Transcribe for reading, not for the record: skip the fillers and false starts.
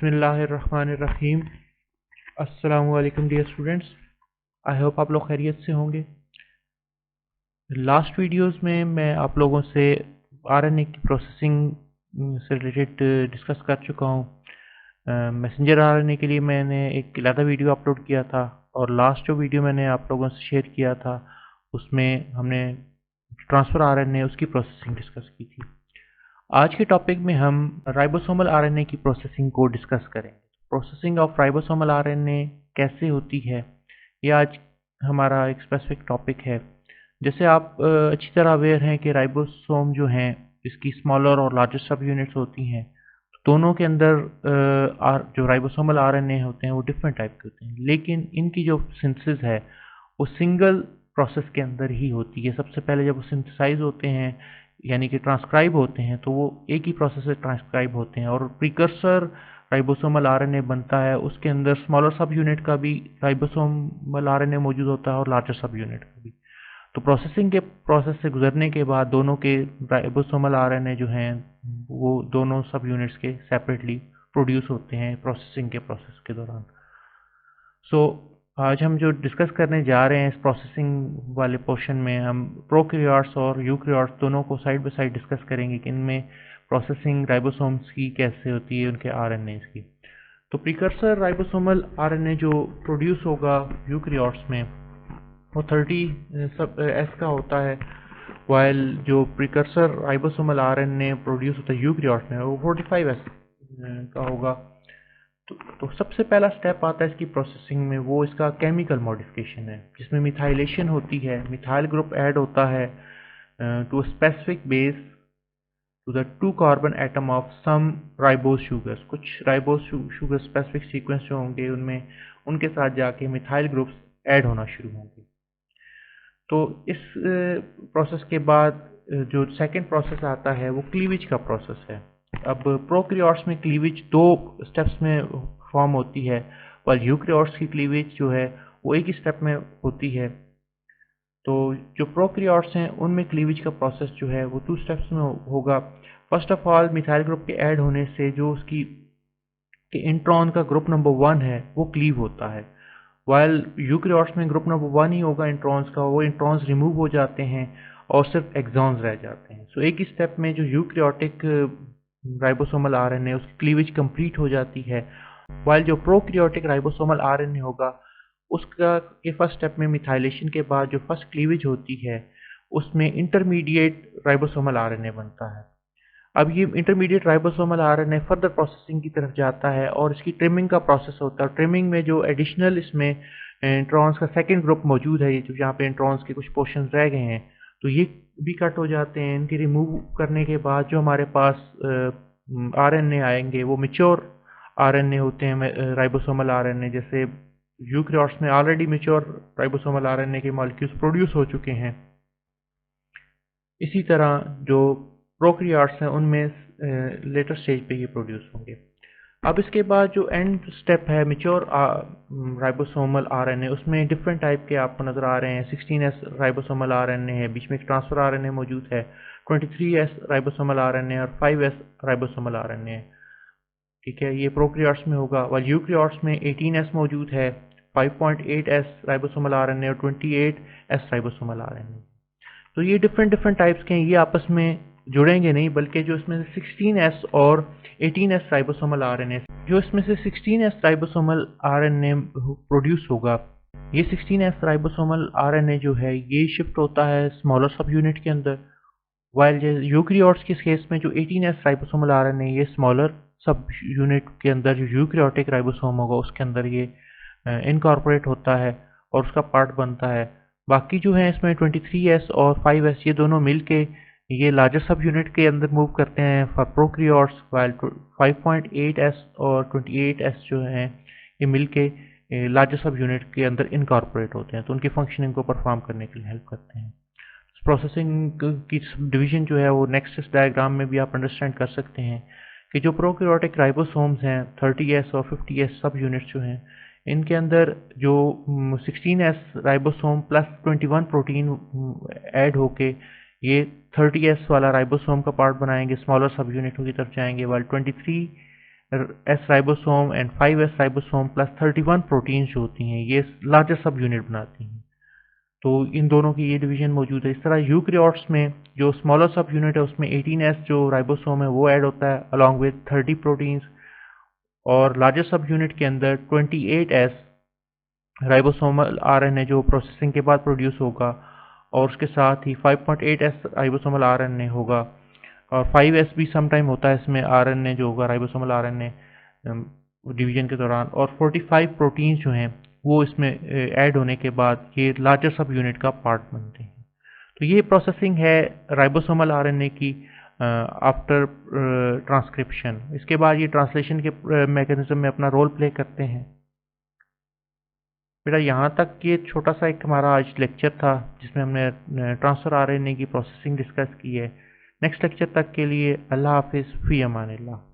बिस्मिल्लाहिर्रहमानिर्रहीम। अस्सलामुअलैकुम dear students, I hope आप लोग खैरियत से होंगे। लास्ट वीडियोस में मैं आप लोगों से आरएनए की प्रोसेसिंग से रिलेटेड डिस्कस कर चुका हूँ। मैसेंजर आरएनए के लिए मैंने एक अलग वीडियो अपलोड किया था और लास्ट जो वीडियो मैंने आप लोगों से शेयर किया था उसमें हमने ट्रांसफ़र आरएनए उसकी प्रोसेसिंग डिस्कस की थी। आज के टॉपिक में हम राइबोसोमल आरएनए की प्रोसेसिंग को डिस्कस करेंगे। प्रोसेसिंग ऑफ राइबोसोमल आरएनए कैसे होती है, ये आज हमारा एक स्पेसिफिक टॉपिक है। जैसे आप अच्छी तरह अवेयर हैं कि राइबोसोम जो हैं इसकी स्मॉलर और लार्जर सब यूनिट्स होती हैं। दोनों के अंदर जो राइबोसोमल आरएनए होते हैं वो डिफरेंट टाइप के होते हैं, लेकिन इनकी जो सिंथेसिस है वो सिंगल प्रोसेस के अंदर ही होती है। सबसे पहले जब वो सिंथेसाइज होते हैं यानी कि ट्रांसक्राइब होते हैं तो वो एक ही प्रोसेस से ट्रांसक्राइब होते हैं और प्रीकर्सर राइबोसोमल आरएनए बनता है, उसके अंदर स्मॉलर सब यूनिट का भी राइबोसोमल आरएनए मौजूद होता है और लार्जर सब यूनिट का भी। तो प्रोसेसिंग के प्रोसेस से गुजरने के बाद दोनों के राइबोसोमल आरएनए जो हैं वो दोनों सब यूनिट्स के सेपरेटली प्रोड्यूस होते हैं प्रोसेसिंग के प्रोसेस के दौरान। आज हम जो डिस्कस करने जा रहे हैं इस प्रोसेसिंग वाले पोर्शन में, हम प्रोकैरियोट्स और यूकैरियोट्स दोनों को साइड बाय साइड डिस्कस करेंगे कि इनमें प्रोसेसिंग राइबोसोम्स की कैसे होती है, उनके आरएनए की। तो प्रीकर्सर राइबोसोमल आरएनए जो प्रोड्यूस होगा यूकैरियोट्स में वो 30 S का होता है, वाइल जो प्रीकर्सर राइबोसोमल आरएनए प्रोड्यूस होता है यूकैरियोट्स में वो 45 S का होगा। तो सबसे पहला स्टेप आता है इसकी प्रोसेसिंग में, वो इसका केमिकल मॉडिफिकेशन है जिसमें मिथाइलेशन होती है। मिथाइल ग्रुप ऐड होता है to specific base to the 2 carbon atom of some ribose sugars. कुछ राइबोज शुगर स्पेसिफिक सीक्वेंस जो होंगे उनमें उनके साथ जाके मिथाइल ग्रुप्स ऐड होना शुरू होंगे। तो इस प्रोसेस के बाद जो सेकेंड प्रोसेस आता है वो क्लीवेज का प्रोसेस है। अब प्रोकैरियोट्स में क्लीवेज 2 स्टेप्स में फॉर्म होती है, और यूकैरियोट्स की क्लीवेज जो है वो एक ही स्टेप में होती है। तो जो प्रोकैरियोट्स हैं उनमें क्लीवेज का प्रोसेस जो है वो 2 स्टेप्स में होगा। First of all methyl group के ऐड होने से जो उसकी इंट्रॉन का ग्रुप नंबर 1 है वो क्लीव होता है, वाइल यूकैरियोट्स में ग्रुप नंबर 1 ही होगा इंट्रॉन्स का, वो इंट्रॉन्स रिमूव हो जाते हैं और सिर्फ एक्सॉन्स रह जाते हैं। सो एक ही स्टेप में जो यूकैरियोटिक राइबोसोमल आरएनए उसकी क्लीवेज कंप्लीट हो जाती है, वाइल जो प्रोकैरियोटिक राइबोसोमल आरएनए होगा उसका के फर्स्ट स्टेप में मिथाइलेशन के बाद जो फर्स्ट क्लीवेज होती है उसमें इंटरमीडिएट राइबोसोमल आरएनए बनता है। अब ये intermediate ribosomal RNA further processing की तरफ जाता है और इसकी ट्रिमिंग का प्रोसेस होता है। ट्रिमिंग में जो एडिशनल इसमें इंट्रॉन्स का सेकेंड ग्रुप मौजूद है, ये जो यहाँ पे इंट्रॉन्स के कुछ पोर्शन रह गए हैं तो ये भी कट हो जाते हैं। इनकी रिमूव करने के बाद जो हमारे पास आरएनए आएंगे वो मैच्योर आरएनए होते हैं, राइबोसोमल आरएनए। जैसे यूकैरियोट्स में ऑलरेडी मैच्योर राइबोसोमल आरएनए के मॉलिक्यूल्स प्रोड्यूस हो चुके हैं, इसी तरह जो प्रोकैरियोट्स हैं उनमें लेटर स्टेज पे ये प्रोड्यूस होंगे। अब इसके बाद जो एंड स्टेप है मैच्योर राइबोसोमल आरएनए, उसमें डिफरेंट टाइप के आपको नज़र आ रहे हैं। 16S राइबोसोमल आरएनए है, बीच में एक ट्रांसफर आरएनए मौजूद है, 23S राइबोसोमल आरएनए और 5S राइबोसोमल आरएनए। ठीक है, ये प्रोकैरियोट्स में होगा, और यूकैरियोट्स में 18S मौजूद है, 5.8S राइबोसोमल आरएनए और 28S राइबोसोमल आरएनए। तो ये डिफरेंट टाइप्स के हैं, ये आपस में जुड़ेंगे नहीं, बल्कि जो इसमें से 16S और 18S राइबोसोमल आरएनए, जो इसमें से 16S राइबोसोमल आरएनए प्रोड्यूस होगा, ये 16S राइबोसोमल आरएनए जो है ये शिफ्ट होता है स्मॉलर सब यूनिट के अंदर, वाइल यूकैरियोट्स के केस में जो 18S राइबोसोमल आरएनए ये स्मॉलर सब यूनिट के अंदर जो यूकैरियोटिक राइबोसोम होगा उसके अंदर ये इनकॉर्पोरेट होता है और उसका पार्ट बनता है। बाकी जो है इसमें 23S और 5S ये दोनों मिलके ये लार्जर सब यूनिट के अंदर मूव करते हैं फॉर प्रोकैरियोट्स, वाइल 5.8S और 28S जो हैं ये मिलके लार्जर सब यूनिट के अंदर इनकॉर्पोरेट होते हैं, तो उनकी फंक्शनिंग को परफॉर्म करने के लिए हेल्प करते हैं। प्रोसेसिंग की डिवीजन जो है वो नेक्स्ट इस डायग्राम में भी आप अंडरस्टैंड कर सकते हैं कि जो प्रोकैरियोटिक राइबोसोम्स हैं 30S और 50S सब यूनिट्स जो हैं इनके अंदर जो 16S ribosome plus 21 protein add होके ये 30S वाला राइबोसोम का पार्ट बनाएंगे, स्मॉलर सब यूनिटों की तरफ जाएंगे, while 23 S ribosome and 5s ribosome plus 31 proteins जो होती हैं ये लार्जर सब यूनिट बनाती हैं। तो इन दोनों की ये डिवीजन मौजूद है। इस तरह यूकैरियोट्स में जो स्मॉलर सब यूनिट है उसमें 18s जो राइबोसोम है वो ऐड होता है अलॉन्ग विद 30 प्रोटीन्स, और लार्जर सब यूनिट के अंदर 28s राइबोसोमल आरएनए जो प्रोसेसिंग के बाद प्रोड्यूस होगा, और उसके साथ ही 5.8s राइबोसोमल आरएनए होगा, और 5s भी समटाइम होता है इसमें आरएनए जो होगा राइबोसोमल आरएनए डिवीजन के दौरान, और 45 प्रोटीन्स जो हैं वो इसमें ऐड होने के बाद ये लार्जर सब यूनिट का पार्ट बनते हैं। तो ये प्रोसेसिंग है राइबोसोमल आरएनए की आफ्टर ट्रांसक्रिप्शन। इसके बाद ये ट्रांसलेशन के मैकेनिज्म में अपना रोल प्ले करते हैं। बेटा यहाँ तक ये छोटा सा एक हमारा आज लेक्चर था जिसमें हमने ट्रांसफ़र आरएनए की प्रोसेसिंग डिस्कस की है। नेक्स्ट लेक्चर तक के लिए अल्लाह हाफिज़, फ़ी अमानिल्लाह।